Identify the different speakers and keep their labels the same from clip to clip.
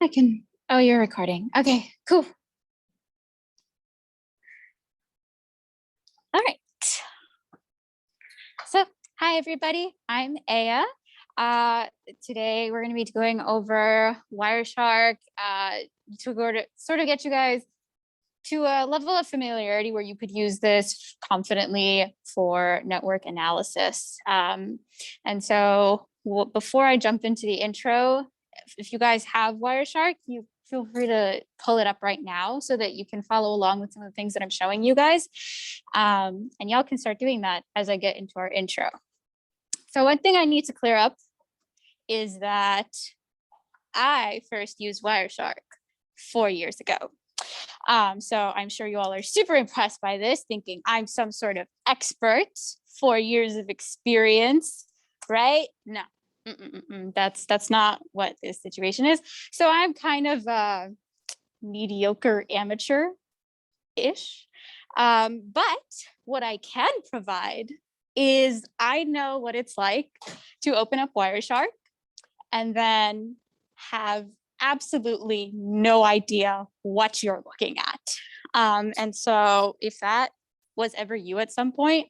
Speaker 1: I can, oh, you're recording. Okay, cool. All right. So, hi everybody, I'm Aya. Today we're going to be going over Wireshark to sort of get you guys to a level of familiarity where you could use this confidently for network analysis. And so before I jump into the intro, if you guys have Wireshark, you feel free to pull it up right now so that you can follow along with some of the things that I'm showing you guys. And y'all can start doing that as I get into our intro. So one thing I need to clear up is that I first used Wireshark 4 years ago. So I'm sure you all are super impressed by this, thinking I'm some sort of expert, 4 years of experience, right? No, that's not what this situation is. So I'm kind of a mediocre amateur-ish. But what I can provide is I know what it's like to open up Wireshark and then have absolutely no idea what you're looking at. And so if that was ever you at some point,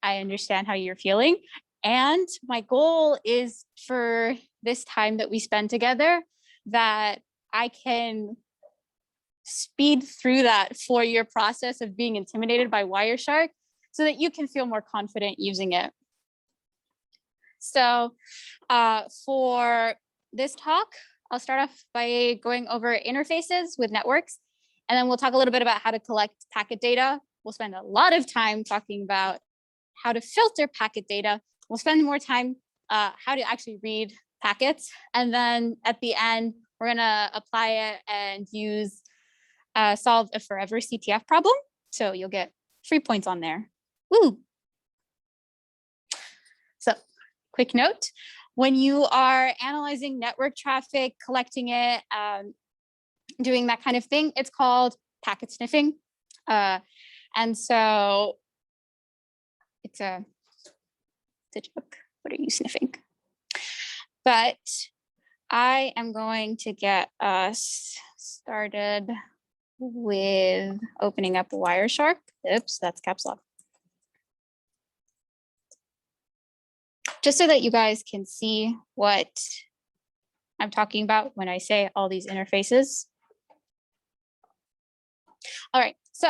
Speaker 1: I understand how you're feeling. And my goal is for this time that we spend together, that I can speed through that 4-year process of being intimidated by Wireshark so that you can feel more confident using it. So for this talk, I'll start off by going over interfaces with networks, and then we'll talk a little bit about how to collect packet data. We'll spend a lot of time talking about how to filter packet data. We'll spend more time how to actually read packets. And then at the end, we're gonna apply it and use solve a forever CTF problem. So you'll get 3 points on there. Woo! So quick note. When you are analyzing network traffic, collecting it, doing that kind of thing, it's called packet sniffing. And so it's a joke. What are you sniffing? But I am going to get us started with opening up Wireshark. Oops, that's caps lock. Just so that you guys can see what I'm talking about when I say all these interfaces. All right, so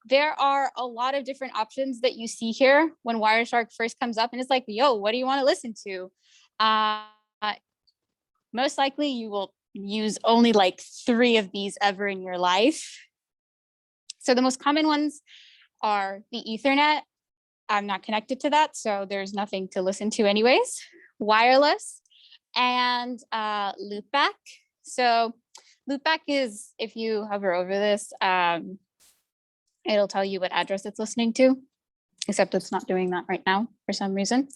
Speaker 1: there are a lot of different options that you see here when Wireshark first comes up, and it's like, yo, what do you want to listen to? Most likely you will use only like 3 of these ever in your life. So the most common ones are the Ethernet. I'm not connected to that, so there's nothing to listen to anyways. Wireless and loopback. So loopback is, if you hover over this, it'll tell you what address it's listening to, except it's not doing that right now for some reason.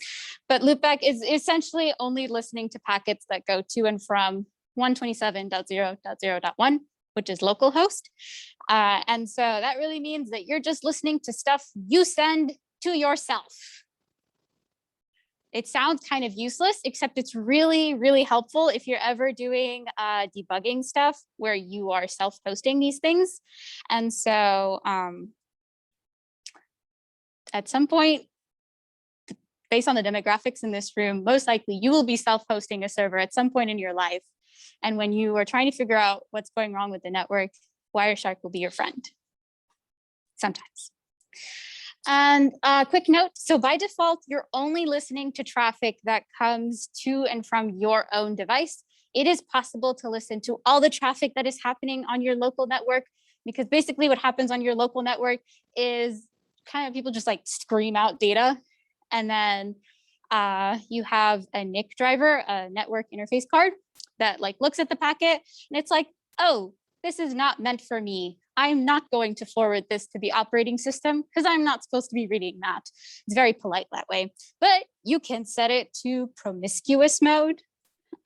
Speaker 1: But loopback is essentially only listening to packets that go to and from 127.0.0.1, which is localhost. And so that really means that you're just listening to stuff you send to yourself. It sounds kind of useless, except it's really, really helpful if you're ever doing debugging stuff where you are self-hosting these things. And so at some point, based on the demographics in this room, most likely you will be self-hosting a server at some point in your life. And when you are trying to figure out what's going wrong with the network, Wireshark will be your friend sometimes. And quick note, so by default, you're only listening to traffic that comes to and from your own device. It is possible to listen to all the traffic that is happening on your local network, because basically what happens on your local network is kind of people just like scream out data. And then you have a NIC driver, a network interface card, that like looks at the packet and it's like, oh, this is not meant for me. I'm not going to forward this to the operating system because I'm not supposed to be reading that. It's very polite that way, but you can set it to promiscuous mode.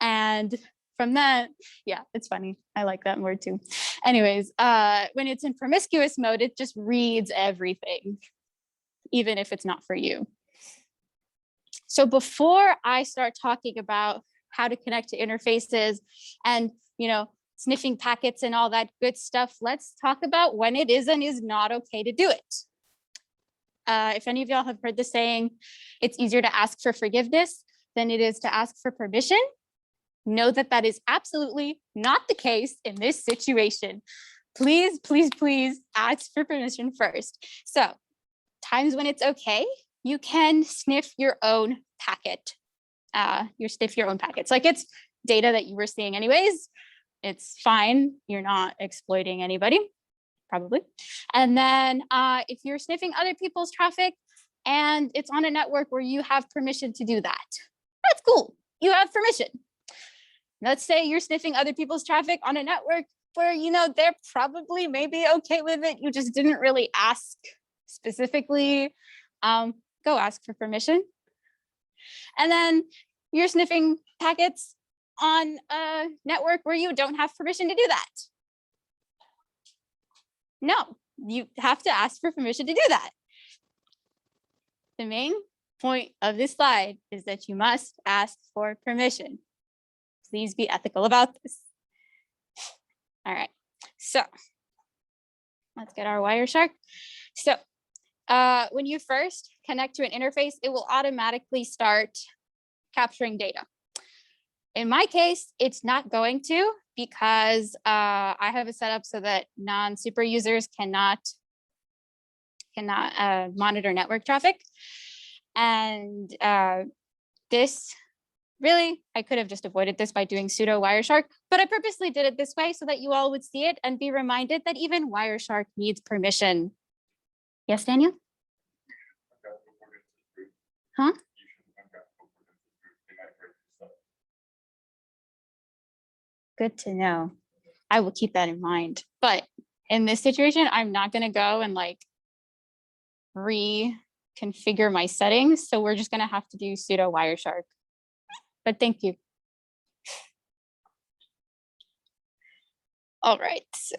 Speaker 1: And from that, yeah, it's funny. I like that word too. Anyways, when it's in promiscuous mode, it just reads everything, even if it's not for you. So before I start talking about how to connect to interfaces and, sniffing packets and all that good stuff, let's talk about when it is and is not okay to do it. If any of y'all have heard the saying, it's easier to ask for forgiveness than it is to ask for permission, know that that is absolutely not the case in this situation. Please, please, please ask for permission first. So times when it's okay, you can sniff your own packet. Sniff your own packets. Like it's data that you were seeing anyways. It's fine. You're not exploiting anybody, probably. And then if you're sniffing other people's traffic and it's on a network where you have permission to do that, that's cool. You have permission. Let's say you're sniffing other people's traffic on a network where, you know, they're probably maybe okay with it. You just didn't really ask specifically. Go ask for permission. And then you're sniffing packets on a network where you don't have permission to do that. No, you have to ask for permission to do that. The main point of this slide is that you must ask for permission. Please be ethical about this. All right, so let's get our Wireshark. So when you first connect to an interface, it will automatically start capturing data. In my case, it's not going to, because I have it set up so that non-super users cannot monitor network traffic. And this really, I could have just avoided this by doing sudo Wireshark, but I purposely did it this way so that you all would see it and be reminded that even Wireshark needs permission. Yes, Daniel? Huh? Good to know. I will keep that in mind. But in this situation, I'm not going to go and like reconfigure my settings. So we're just going to have to do sudo Wireshark. But thank you. All right, so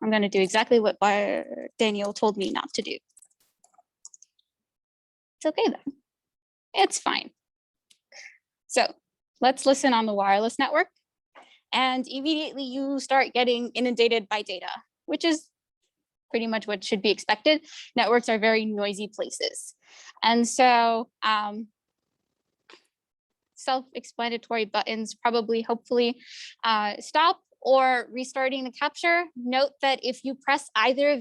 Speaker 1: I'm going to do exactly what Daniel told me not to do. It's okay then. It's fine. So let's listen on the wireless network, and immediately you start getting inundated by data, which is pretty much what should be expected. Networks are very noisy places. And so self-explanatory buttons probably, hopefully, stop or restarting the capture. Note that if you press either of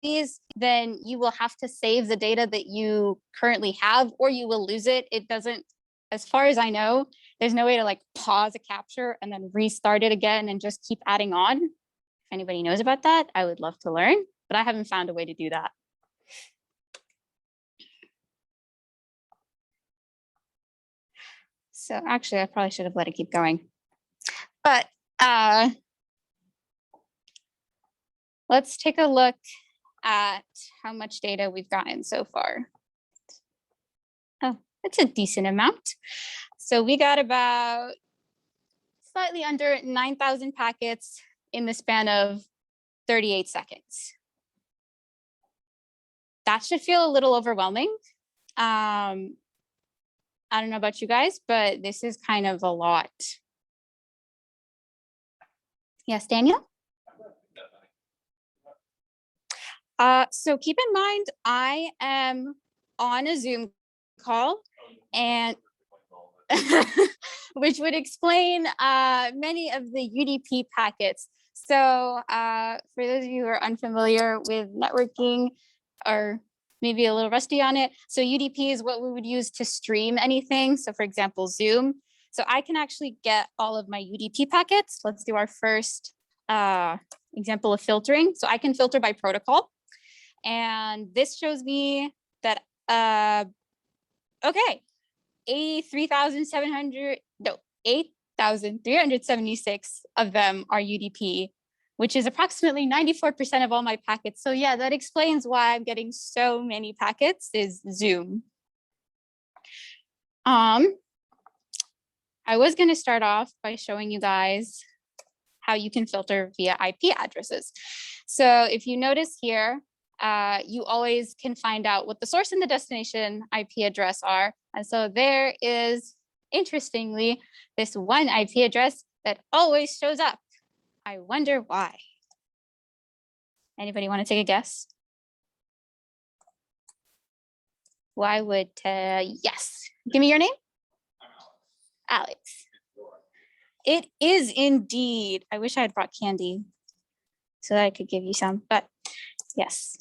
Speaker 1: these, then you will have to save the data that you currently have, or you will lose it. It doesn't, as far as I know, there's no way to like pause a capture and then restart it again and just keep adding on. If anybody knows about that, I would love to learn, but I haven't found a way to do that. So actually, I probably should have let it keep going. But let's take a look at how much data we've gotten so far. Oh, it's a decent amount. So we got about slightly under 9,000 packets in the span of 38 seconds. That should feel a little overwhelming. I don't know about you guys, but this is kind of a lot. Yes, Daniel? So keep in mind, I am on a Zoom call, and which would explain many of the UDP packets. So for those of you who are unfamiliar with networking or maybe a little rusty on it, so UDP is what we would use to stream anything. So for example, Zoom. So I can actually get all of my UDP packets. Let's do our first example of filtering. So I can filter by protocol. And this shows me that, okay, 8,376 of them are UDP, which is approximately 94% of all my packets. So yeah, that explains why I'm getting so many packets is Zoom. I was going to start off by showing you guys how you can filter via IP addresses. So if you notice here, you always can find out what the source and the destination IP address are. And so there is, interestingly, this one IP address that always shows up. I wonder why. Anybody want to take a guess? Why would, yes. Give me your name. Alex. It is indeed. I wish I had brought candy so that I could give you some, but yes,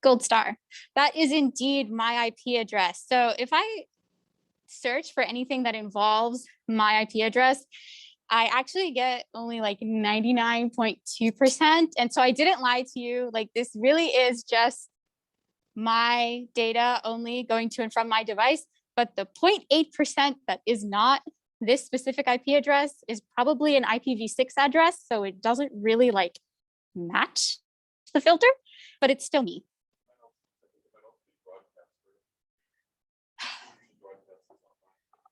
Speaker 1: gold star. That is indeed my IP address. So if I search for anything that involves my IP address, I actually get only like 99.2%. And so I didn't lie to you. Like, this really is just my data only going to and from my device. But the 0.8% that is not this specific IP address is probably an IPv6 address. So it doesn't really like match the filter, but it's still me.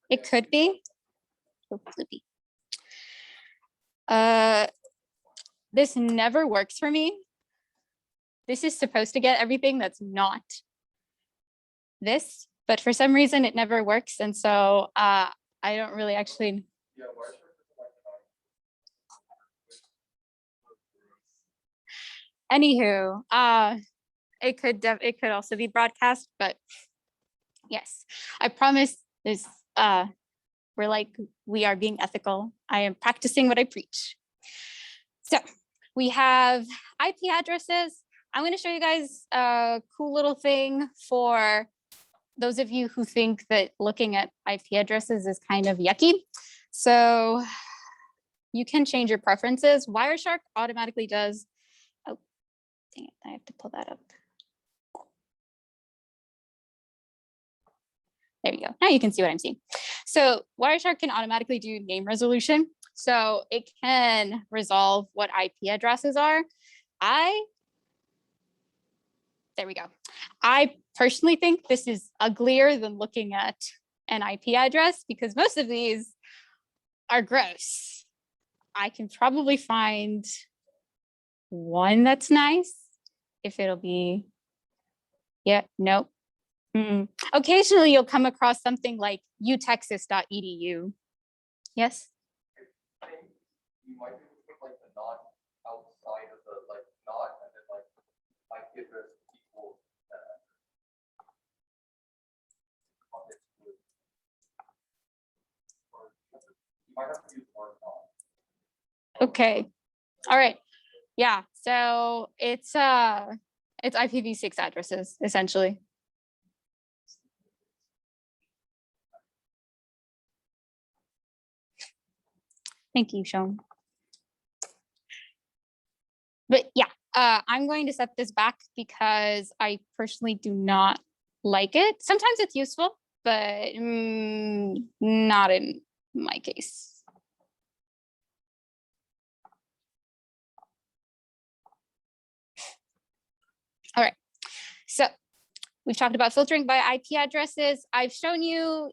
Speaker 1: It could be. This never works for me. This is supposed to get everything that's not this, but for some reason it never works. And so I don't really actually. Anywho, it could also be broadcast, but yes, I promise this, we are being ethical. I am practicing what I preach. So we have IP addresses. I'm going to show you guys a cool little thing for those of you who think that looking at IP addresses is kind of yucky. So you can change your preferences. Wireshark automatically does. Oh, dang it, I have to pull that up. There we go. Now you can see what I'm seeing. So Wireshark can automatically do name resolution. So it can resolve what IP addresses are. There we go. I personally think this is uglier than looking at an IP address because most of these are gross. I can probably find one that's nice if it'll be, yeah, nope. Occasionally you'll come across something like utexas.edu. Yes?
Speaker 2: You might be able to put like the not outside of the like not and then like IP address equals you might have to use more not.
Speaker 1: Okay. All right. Yeah. So it's IPv6 addresses essentially. Thank you, Sean. But yeah, I'm going to set this back because I personally do not like it. Sometimes it's useful, but not in my case. All right, so we've talked about filtering by IP addresses. I've shown you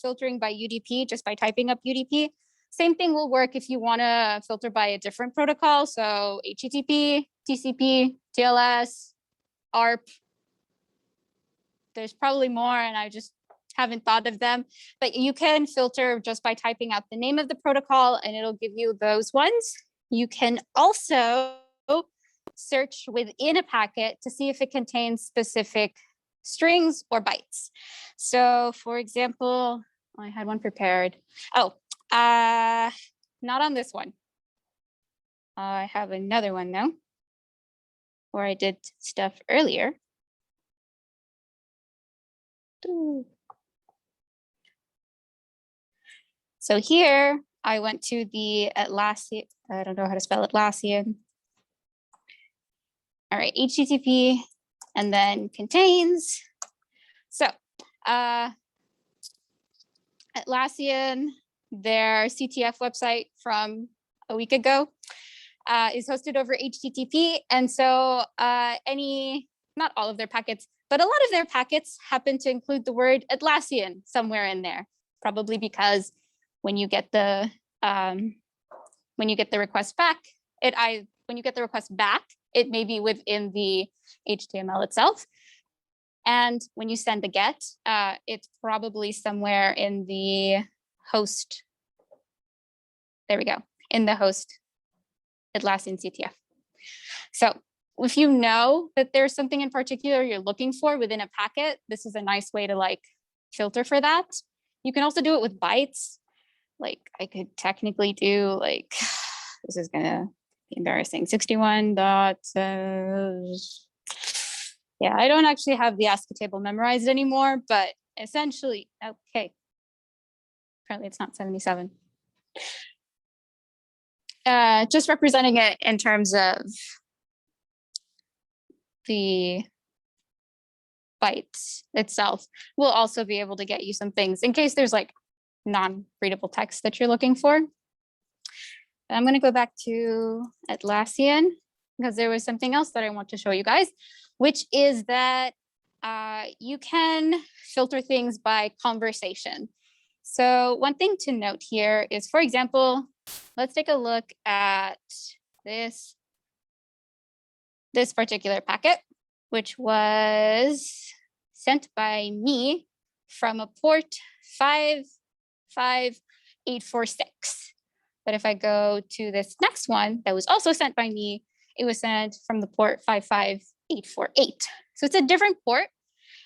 Speaker 1: filtering by UDP just by typing up UDP. Same thing will work if you want to filter by a different protocol. So HTTP, TCP, TLS, ARP. There's probably more and I just haven't thought of them, but you can filter just by typing out the name of the protocol and it'll give you those ones. You can also search within a packet to see if it contains specific strings or bytes. So for example, I had one prepared. Oh, not on this one. I have another one though, where I did stuff earlier. So here I went to the Atlassian, I don't know how to spell Atlassian. All right, HTTP and then contains. So Atlassian, their CTF website from a week ago is hosted over HTTP. And so not all of their packets, but a lot of their packets happen to include the word Atlassian somewhere in there, probably because when you get the request back, it may be within the HTML itself. And when you send the get, it's probably somewhere in the host there we go, in the host Atlassian CTF. So if you know that there's something in particular you're looking for within a packet, this is a nice way to like filter for that. You can also do it with bytes. Like I could technically do like, this is gonna be embarrassing, 61 dot, yeah, I don't actually have the ASCII table memorized anymore, but essentially, okay. Apparently it's not 77. Just representing it in terms of the bytes itself, we'll also be able to get you some things in case there's like non-readable text that you're looking for. I'm going to go back to Atlassian because there was something else that I want to show you guys, which is that you can filter things by conversation. So one thing to note here is, for example, let's take a look at this particular packet, which was sent by me from a port 55846. But if I go to this next one that was also sent by me, it was sent from the port 55848. So it's a different port.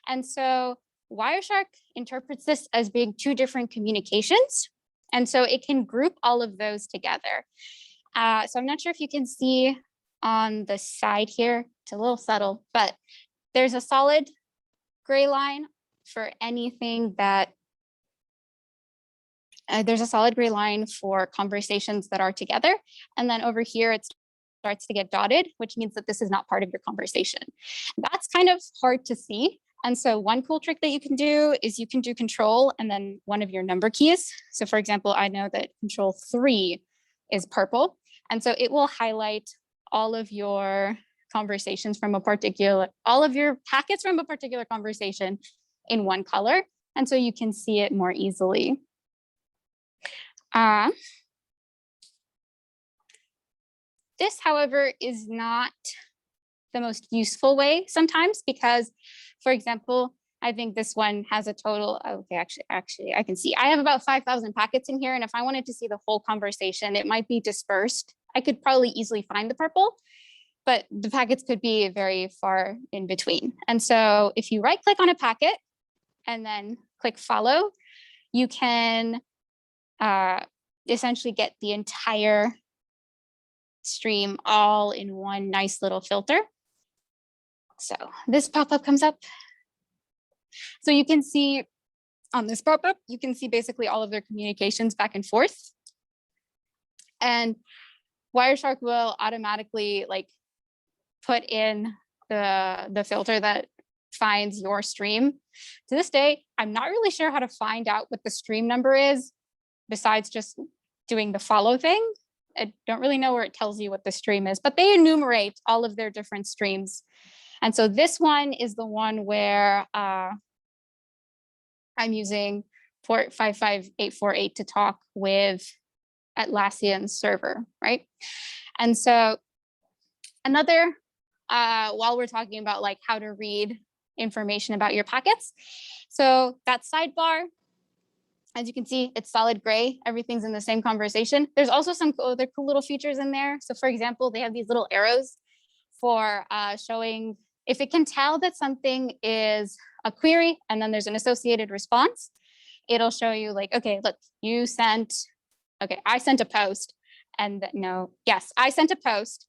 Speaker 1: And so Wireshark interprets this as being two different communications. And so it can group all of those together. So I'm not sure if you can see on the side here, it's a little subtle, but there's a solid gray line for anything that, there's a solid gray line for conversations that are together. And then over here, it starts to get dotted, which means that this is not part of your conversation. That's kind of hard to see. And so one cool trick that you can do is you can do control and then one of your number keys. So for example, I know that control 3 is purple. And so it will highlight all of your conversations from a particular, all of your packets from a particular conversation in one color. And so you can see it more easily. This, however, is not the most useful way sometimes because, for example, I think this one has a total, okay, actually, I can see, I have about 5,000 packets in here. And if I wanted to see the whole conversation, it might be dispersed. I could probably easily find the purple, but the packets could be very far in between. And so if you right click on a packet and then click follow, you can essentially get the entire stream all in one nice little filter. So this pop-up comes up. So you can see on this pop-up, you can see basically all of their communications back and forth. And Wireshark will automatically like put in the filter that finds your stream. To this day, I'm not really sure how to find out what the stream number is besides just doing the follow thing. I don't really know where it tells you what the stream is, but they enumerate all of their different streams. And so this one is the one where I'm using port 55848 to talk with Atlassian's server, right? And so another, while we're talking about like how to read information about your packets. So that sidebar, as you can see, it's solid gray. Everything's in the same conversation. There's also some other cool little features in there. So for example, they have these little arrows for showing if it can tell that something is a query and then there's an associated response, it'll show you like, okay, look, you sent, okay, I sent a post and no, yes, I sent a post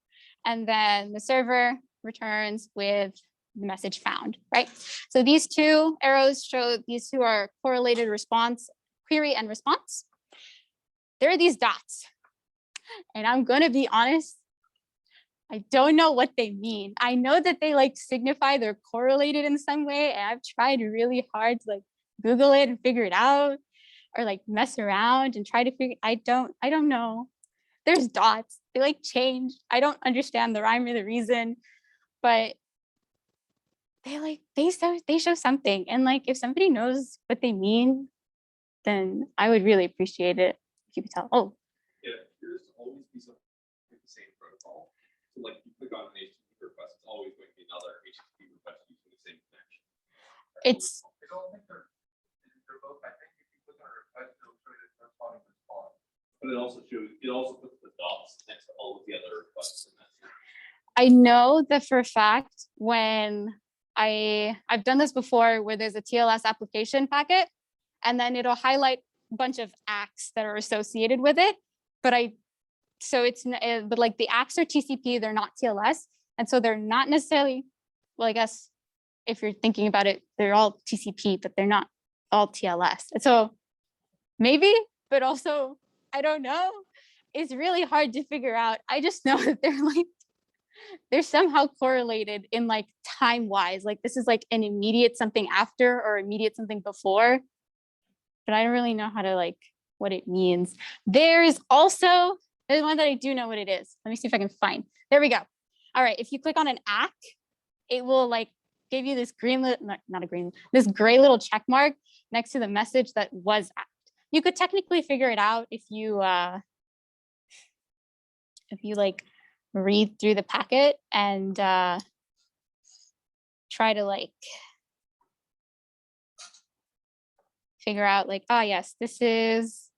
Speaker 1: and then the server returns with the message found, right? So these two arrows show these two are correlated response, query and response. There are these dots. And I'm gonna be honest, I don't know what they mean. I know that they like signify they're correlated in some way. And I've tried really hard to like Google it and figure it out or like mess around and try to figure, I don't know. There's dots, they like change. I don't understand the rhyme or the reason, but they show something. And like, if somebody knows what they mean, then I would really appreciate it if you could tell. Oh,
Speaker 2: Yeah, there's always be something with the same protocol. So like you click on an HTTP request, it's always going to be another HTTP request using the same connection.
Speaker 1: it's,
Speaker 2: I don't think they're both, I think if you click on a request, it'll show you the corresponding response. But it also shows, it also puts the dots next to all of the other requests in that.
Speaker 1: I know that for a fact when I've done this before where there's a TLS application packet and then it'll highlight a bunch of acts that are associated with it. But but like the acts are TCP, they're not TLS. And so they're not necessarily, well, I guess if you're thinking about it, they're all TCP, but they're not all TLS. And so maybe, but also, I don't know. It's really hard to figure out. I just know that they're somehow correlated in like time wise. Like this is like an immediate something after or immediate something before. But I don't really know how to like what it means. There's one that I do know what it is. Let me see if I can find. There we go. All right. If you click on an ACK, it will like give you this this gray little check mark next to the message that was ACK. You could technically figure it out if you like read through the packet and try to like figure out like, yes, this is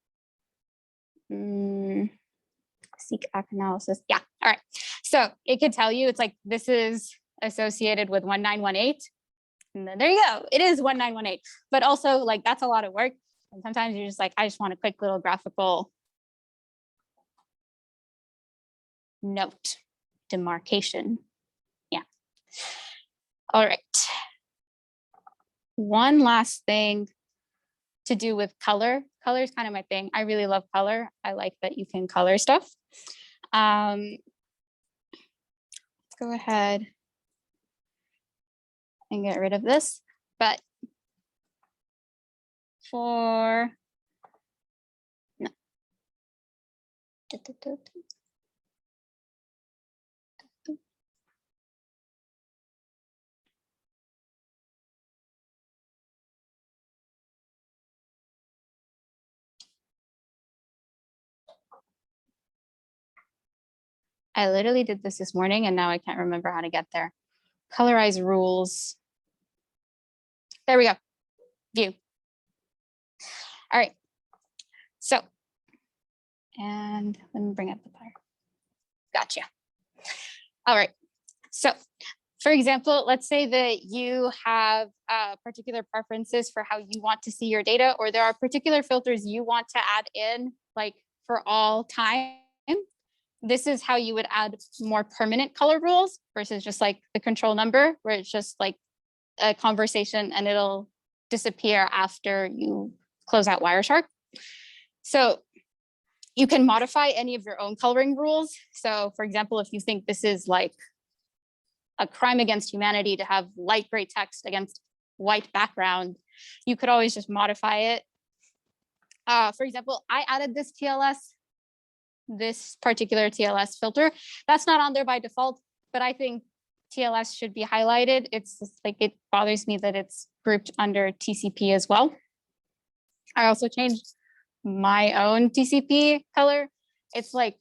Speaker 1: seek ACK analysis. Yeah, all right. So it could tell you it's like, this is associated with 1918. And then there you go, it is 1918. But also like, that's a lot of work. And sometimes you're just like, I just want a quick little graphical note demarcation. Yeah. All right. One last thing to do with color. Color is kind of my thing. I really love color. I like that you can color stuff. Let's go ahead and get rid of this. But for no. I literally did this morning and now I can't remember how to get there. Colorize rules. There we go. View. All right. So, and let me bring up the bar. Gotcha. All right. So, for example, let's say that you have particular preferences for how you want to see your data, or there are particular filters you want to add in, like for all time. This is how you would add more permanent color rules versus just like the control number, where it's just like a conversation and it'll disappear after you close out Wireshark. So you can modify any of your own coloring rules. So for example, if you think this is like a crime against humanity to have light gray text against white background, you could always just modify it. For example, I added this particular TLS filter. That's not on there by default, but I think TLS should be highlighted. It's just like, it bothers me that it's grouped under TCP as well. I also changed my own TCP color. It's like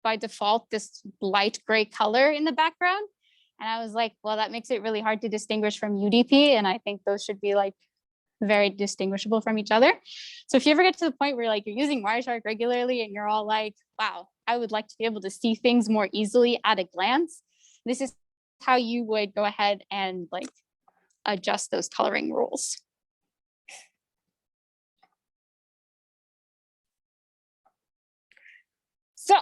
Speaker 1: by default, this light gray color in the background. And I was like, well, that makes it really hard to distinguish from UDP. And I think those should be like very distinguishable from each other. So if you ever get to the point where like you're using Wireshark regularly and you're all like, wow, I would like to be able to see things more easily at a glance, this is how you would go ahead and like adjust those coloring rules. So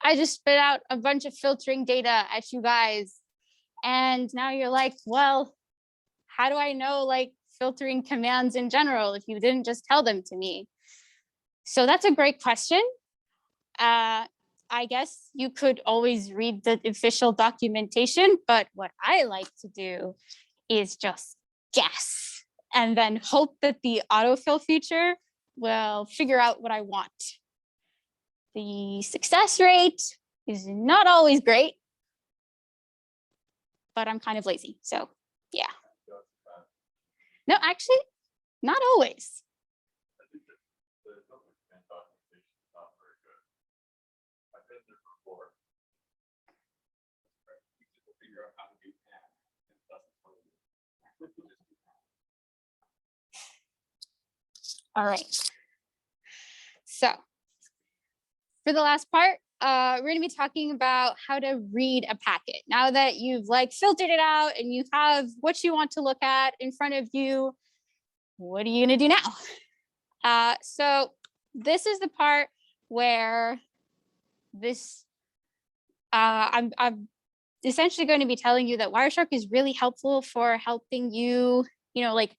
Speaker 1: I just spit out a bunch of filtering data at you guys. And now you're like, well, how do I know like filtering commands in general if you didn't just tell them to me? So that's a great question. I guess you could always read the official documentation, but what I like to do is just guess and then hope that the autofill feature will figure out what I want. The success rate is not always great, but I'm kind of lazy, so yeah. No, actually, not always. All right. So for the last part, we're going to be talking about how to read a packet. Now that you've like filtered it out and you have what you want to look at in front of you, what are you going to do now? So this is the part where I'm essentially going to be telling you that Wireshark is really helpful for helping you, like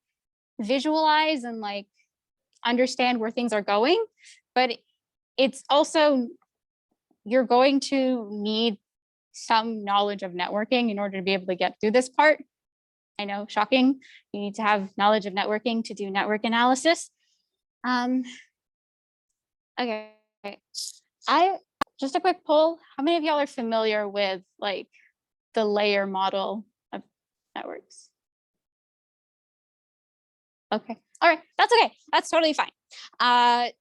Speaker 1: visualize and like understand where things are going. But it's also, you're going to need some knowledge of networking in order to be able to get through this part. I know, shocking. You need to have knowledge of networking to do network analysis. Okay. Just a quick poll. How many of y'all are familiar with like the layer model of networks? Okay. All right. That's okay. That's totally fine.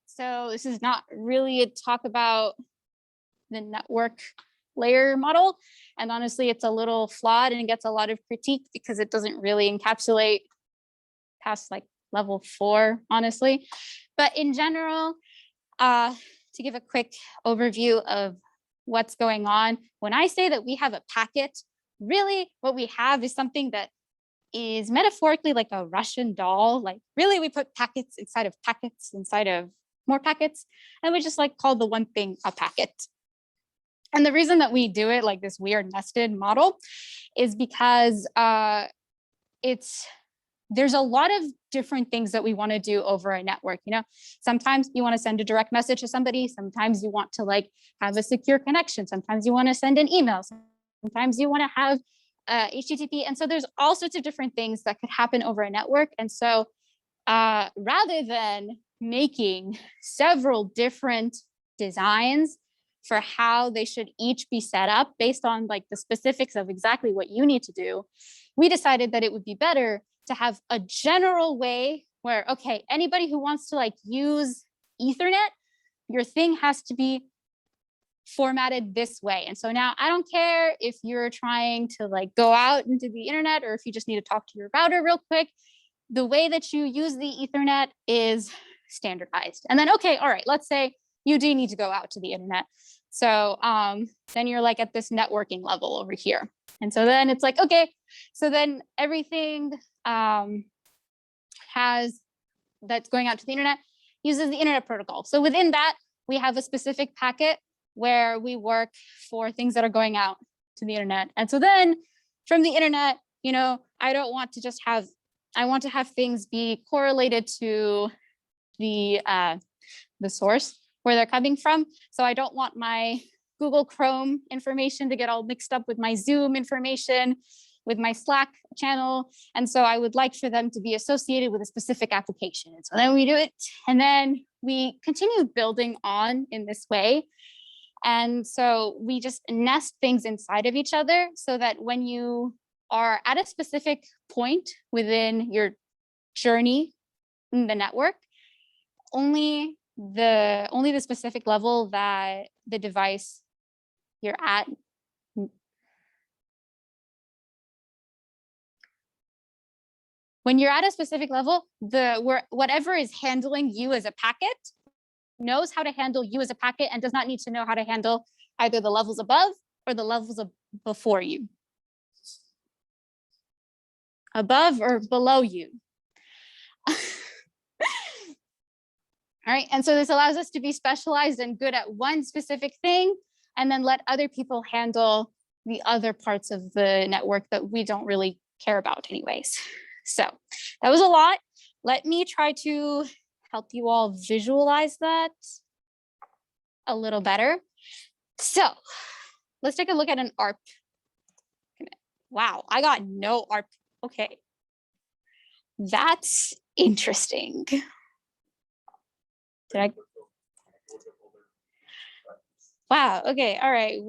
Speaker 1: So this is not really a talk about the network layer model. And honestly, it's a little flawed and it gets a lot of critique because it doesn't really encapsulate past like level 4, honestly. But in general, to give a quick overview of what's going on, when I say that we have a packet, really what we have is something that is metaphorically like a Russian doll. Like really we put packets inside of more packets, and we just like call the one thing a packet. And the reason that we do it like this weird nested model is because there's a lot of different things that we want to do over a network. Sometimes you want to send a direct message to somebody. Sometimes you want to like have a secure connection. Sometimes you want to send an email. Sometimes you want to have HTTP. And so there's all sorts of different things that could happen over a network. And so rather than making several different designs for how they should each be set up based on like the specifics of exactly what you need to do, we decided that it would be better to have a general way where, okay, anybody who wants to like use Ethernet, your thing has to be formatted this way. And so now I don't care if you're trying to like go out into the internet or if you just need to talk to your router real quick, the way that you use the Ethernet is standardized. And then, okay, all right, let's say you do need to go out to the internet. So then you're like at this networking level over here. And so then it's like, okay, so then everything that's going out to the internet uses the internet protocol. So within that, we have a specific packet where we work for things that are going out to the internet. And so then from the internet, I don't want to just have, I want to have things be correlated to the source where they're coming from. So I don't want my Google Chrome information to get all mixed up with my Zoom information, with my Slack channel. And so I would like for them to be associated with a specific application. And so then we do it, and then we continue building on in this way. And so we just nest things inside of each other so that when you are at a specific point within your journey in the network, only the specific level that the device you're at when you're at a specific level, whatever is handling you as a packet knows how to handle you as a packet and does not need to know how to handle either the levels above or the levels before you. Above or below you. All right, and so this allows us to be specialized and good at one specific thing, and then let other people handle the other parts of the network that we don't really care about anyways. So that was a lot. Let me try to help you all visualize that a little better. So let's take a look at an ARP. Wow, I got no ARP. Okay, that's interesting. Wow, okay, all right,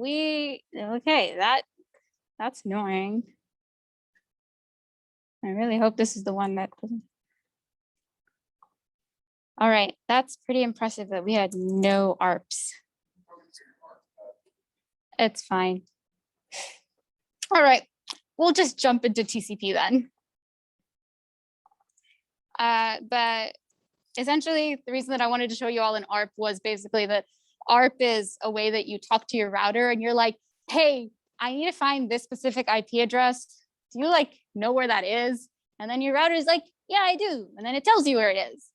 Speaker 1: that's annoying. I really hope this is the one that doesn't. All right, that's pretty impressive that we had no ARPs. It's fine. All right, we'll just jump into TCP then. But essentially, the reason that I wanted to show you all an ARP was basically that ARP is a way that you talk to your router and you're like, hey, I need to find this specific IP address. Do you like know where that is? And then your router is like, yeah, I do. And then it tells you where it is.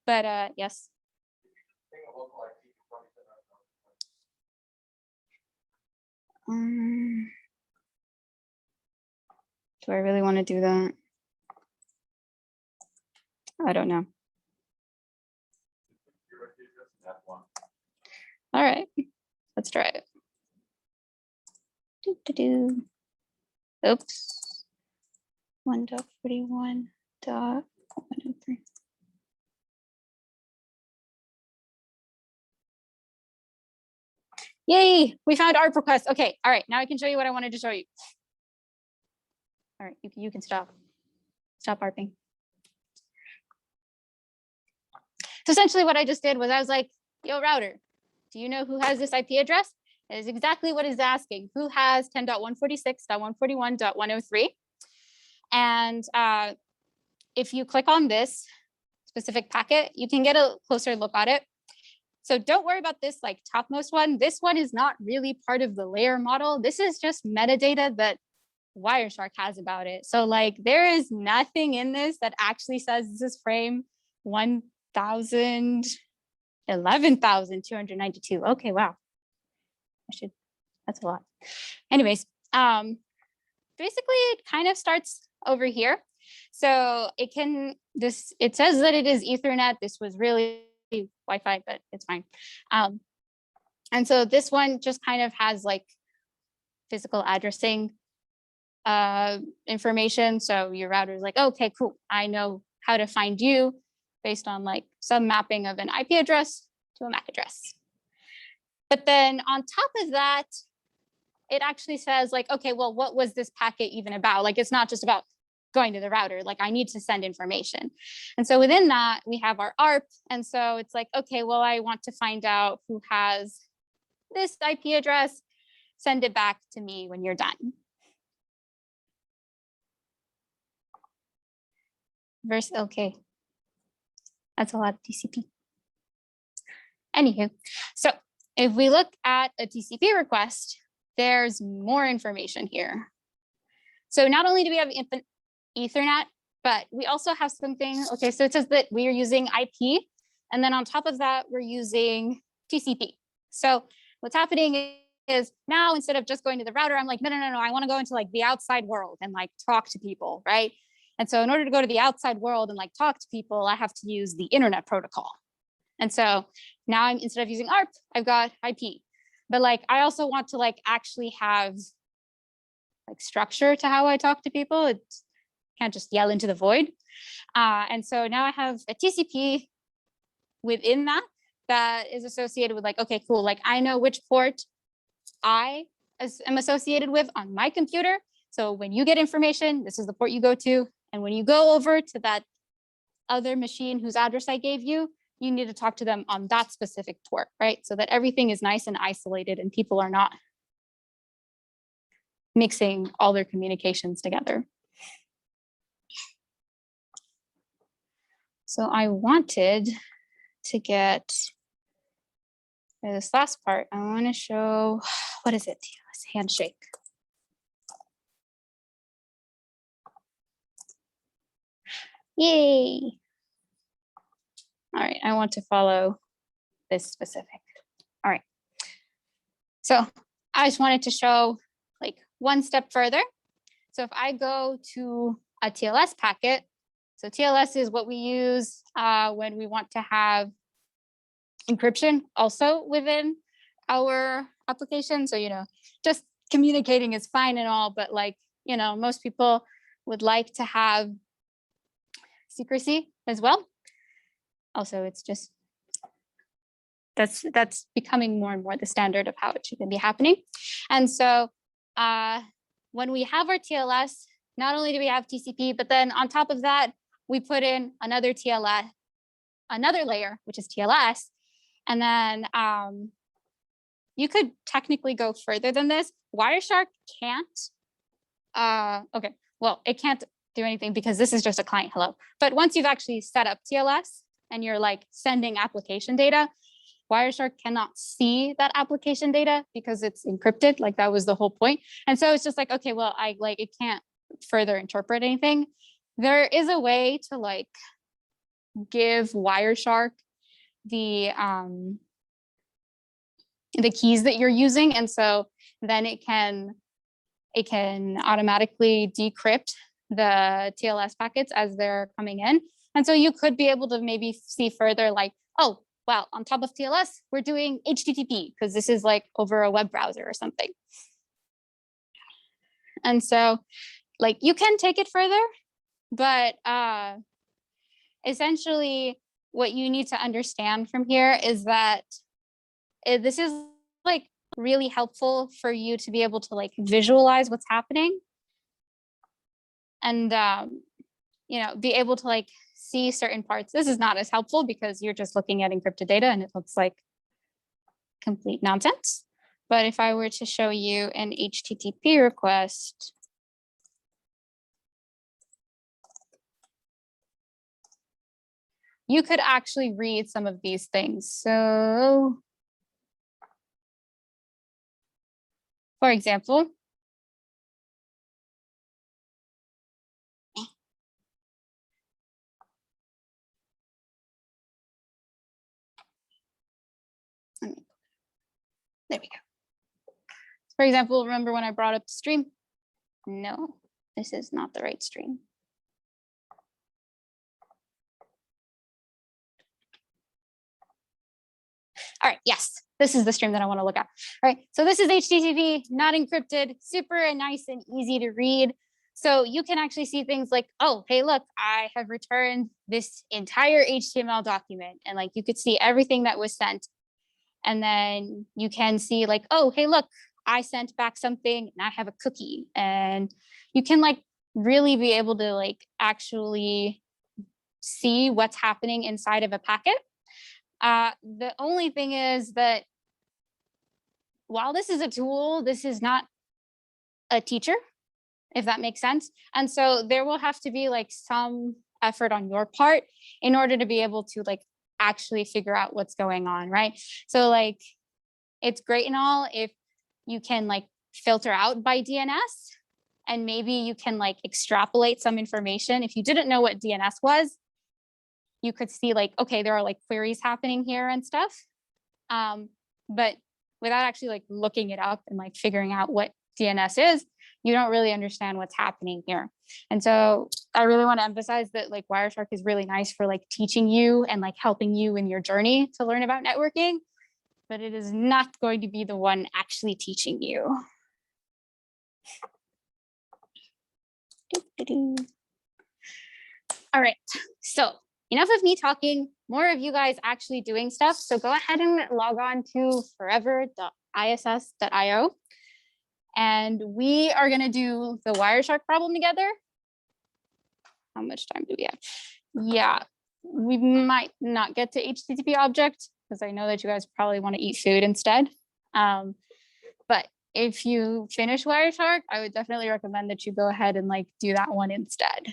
Speaker 1: But yes. Do I really want to do that? I don't know. All right, let's try it. Oops. 1.41.103. Yay, we found ARP request. Okay, all right, now I can show you what I wanted to show you. All right, you can stop ARPing. So essentially what I just did was I was like, yo, router, do you know who has this IP address? It is exactly what it's asking. Who has 10.146.141.103? And if you click on this specific packet, you can get a closer look at it. So don't worry about this like topmost one. This one is not really part of the layer model. This is just metadata that Wireshark has about it. So like there is nothing in this that actually says this is frame 11,292. Okay, wow. That's a lot. Anyways, basically it kind of starts over here. So it says that it is Ethernet. This was really Wi-Fi, but it's fine. And so this one just kind of has like physical addressing information. So your router is like, okay, cool. I know how to find you based on like some mapping of an IP address to a MAC address. But then on top of that, it actually says like, okay, well, what was this packet even about? Like, it's not just about going to the router, like I need to send information. And so within that, we have our ARP. And so it's like, okay, well, I want to find out who has this IP address, send it back to me when you're done. Okay, that's a lot of TCP. Anywho, so if we look at a TCP request, there's more information here. So not only do we have Ethernet, but we also have something, okay, so it says that we are using IP, and then on top of that, we're using TCP. So what's happening is now instead of just going to the router, I'm like, no, I want to go into like the outside world and like talk to people, right? And so in order to go to the outside world and like talk to people, I have to use the internet protocol. And so now instead of using ARP, I've got IP. But like, I also want to like actually have like structure to how I talk to people. It can't just yell into the void. And so now I have a TCP within that is associated with like, okay, cool. Like I know which port I am associated with on my computer. So when you get information, this is the port you go to. And when you go over to that other machine whose address I gave you, you need to talk to them on that specific port, right? So that everything is nice and isolated and people are not mixing all their communications together. So I wanted to get this last part. I want to show, what is it? Tls handshake. Yay. All right, I want to follow this specific. All right. So I just wanted to show like one step further. So if I go to a TLS packet, so TLS is what we use when we want to have encryption also within our application. So, you know, just communicating is fine and all, but like, you know, most people would like to have secrecy as well. Also, it's just, that's becoming more and more the standard of how it should be happening. And so when we have our TLS, not only do we have TCP, but then on top of that, we put in another TLS, another layer, which is TLS. And then you could technically go further than this. Wireshark can't, okay, well, it can't do anything because this is just a client hello. But once you've actually set up TLS and you're like sending application data, Wireshark cannot see that application data because it's encrypted. Like that was the whole point. And so it's just like, okay, well, it can't further interpret anything. There is a way to like give Wireshark the keys that you're using. And so then it can automatically decrypt the TLS packets as they're coming in. And so you could be able to maybe see further like, oh, well, on top of TLS, we're doing HTTP because this is like over a web browser or something. And so like you can take it further, but essentially what you need to understand from here is that this is like really helpful for you to be able to like visualize what's happening and be able to like see certain parts. This is not as helpful because you're just looking at encrypted data and it looks like complete nonsense. But if I were to show you an HTTP request, you could actually read some of these things. So for example, there we go. For example, remember when I brought up the stream? No, this is not the right stream. All right, yes, this is the stream that I want to look at. All right, so this is HTTP, not encrypted, super nice and easy to read. So you can actually see things like, oh, hey, look, I have returned this entire HTML document. And like you could see everything that was sent. And then you can see like, oh, hey, look, I sent back something and I have a cookie. And you can like really be able to like actually see what's happening inside of a packet. The only thing is that while this is a tool, this is not a teacher, if that makes sense. And so there will have to be like some effort on your part in order to be able to like actually figure out what's going on, right? So like, it's great and all if you can like filter out by DNS and maybe you can like extrapolate some information. If you didn't know what DNS was, you could see like, okay, there are like queries happening here and stuff. But without actually like looking it up and like figuring out what DNS is, you don't really understand what's happening here. And so I really want to emphasize that like Wireshark is really nice for like teaching you and like helping you in your journey to learn about networking, but it is not going to be the one actually teaching you. All right, so enough of me talking, more of you guys actually doing stuff. So go ahead and log on to forever.iss.io. And we are going to do the Wireshark problem together. How much time do we have? Yeah, we might not get to HTTP object because I know that you guys probably want to eat food instead. But if you finish Wireshark, I would definitely recommend that you go ahead and like do that one instead.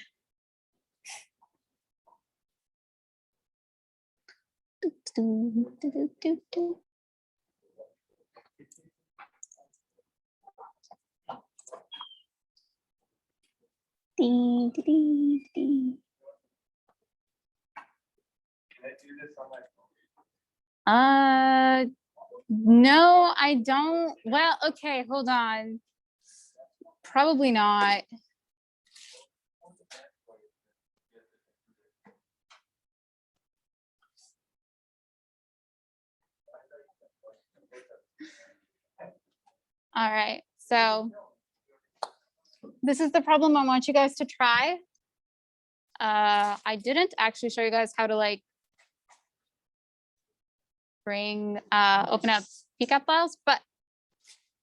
Speaker 1: Ding, ding, ding. No, I don't. Well, okay, hold on. Probably not. All right, so this is the problem I want you guys to try. I didn't actually show you guys how to like bring open up PCAP files, but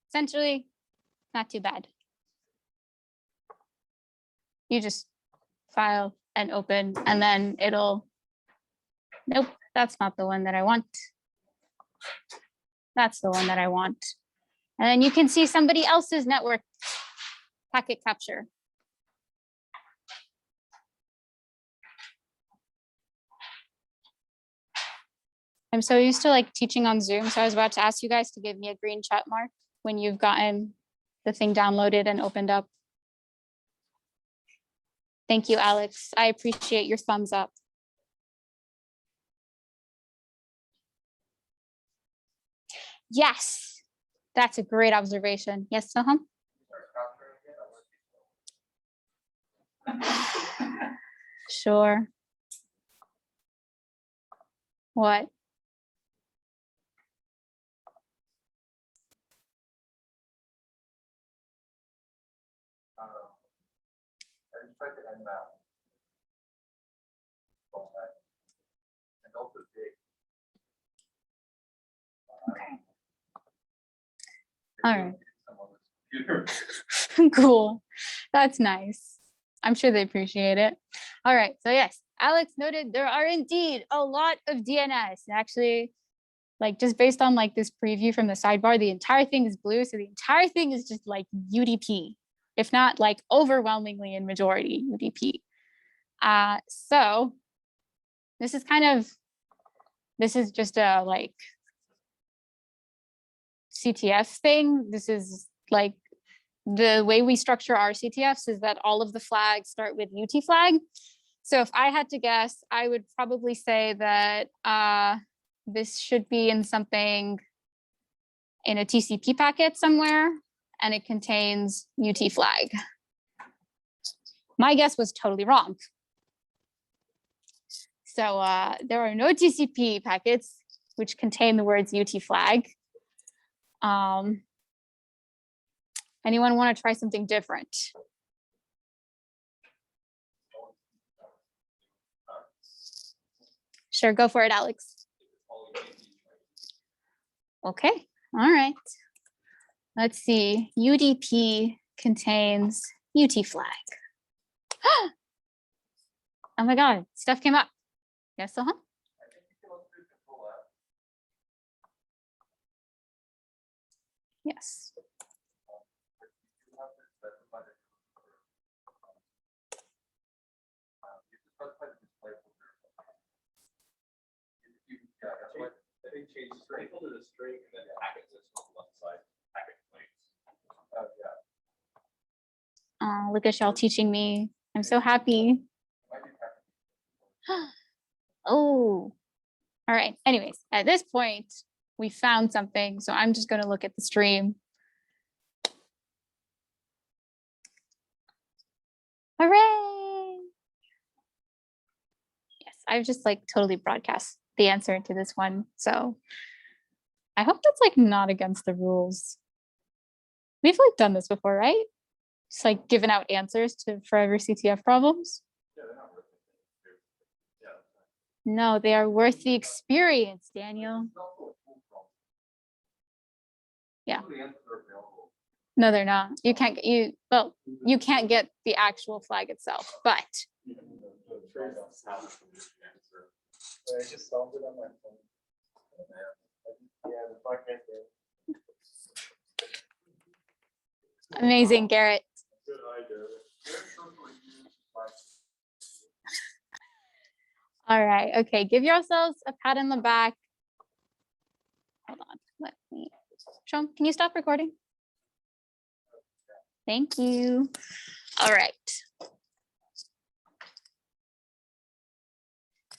Speaker 1: essentially not too bad. You just file and open and then it'll, nope, that's not the one that I want. That's the one that I want. And then you can see somebody else's network packet capture. I'm so used to like teaching on Zoom. So I was about to ask you guys to give me a green check mark when you've gotten the thing downloaded and opened up. Thank you, Alex. I appreciate your thumbs up. Yes, that's a great observation. Yes, Soham? Sure. What? Okay. All right. Cool. That's nice. I'm sure they appreciate it. All right. So yes, Alex noted there are indeed a lot of DNS. Actually, like just based on like this preview from the sidebar, the entire thing is blue. So the entire thing is just like UDP, if not like overwhelmingly in majority UDP. So this is just a like CTF thing. This is like the way we structure our CTFs is that all of the flags start with UT flag. So if I had to guess, I would probably say that this should be in something in a TCP packet somewhere, and it contains UT flag. My guess was totally wrong. So there are no TCP packets which contain the words UT flag. Anyone want to try something different? Sure, go for it, Alex. Okay, all right. Let's see, UDP contains UT flag. Oh my God, stuff came up. Yes, uh-huh. Yes. Oh, look at y'all teaching me. I'm so happy. Oh, all right. Anyways, at this point, we found something. So I'm just going to look at the stream. Hooray! Yes, I've just like totally broadcast the answer to this one. So I hope that's like not against the rules. We've like done this before, right? Just like given out answers to forever CTF problems. No, they are worth the experience, Daniel. Yeah. No, they're not. You can't you can't get the actual flag itself, but
Speaker 3: I just solved it on my phone. Yeah, the podcast.
Speaker 1: Amazing, Garrett.
Speaker 3: Good idea.
Speaker 1: All right. Okay. Give yourselves a pat on the back. Hold on. Let me. Sean, can you stop recording? Thank you. All right.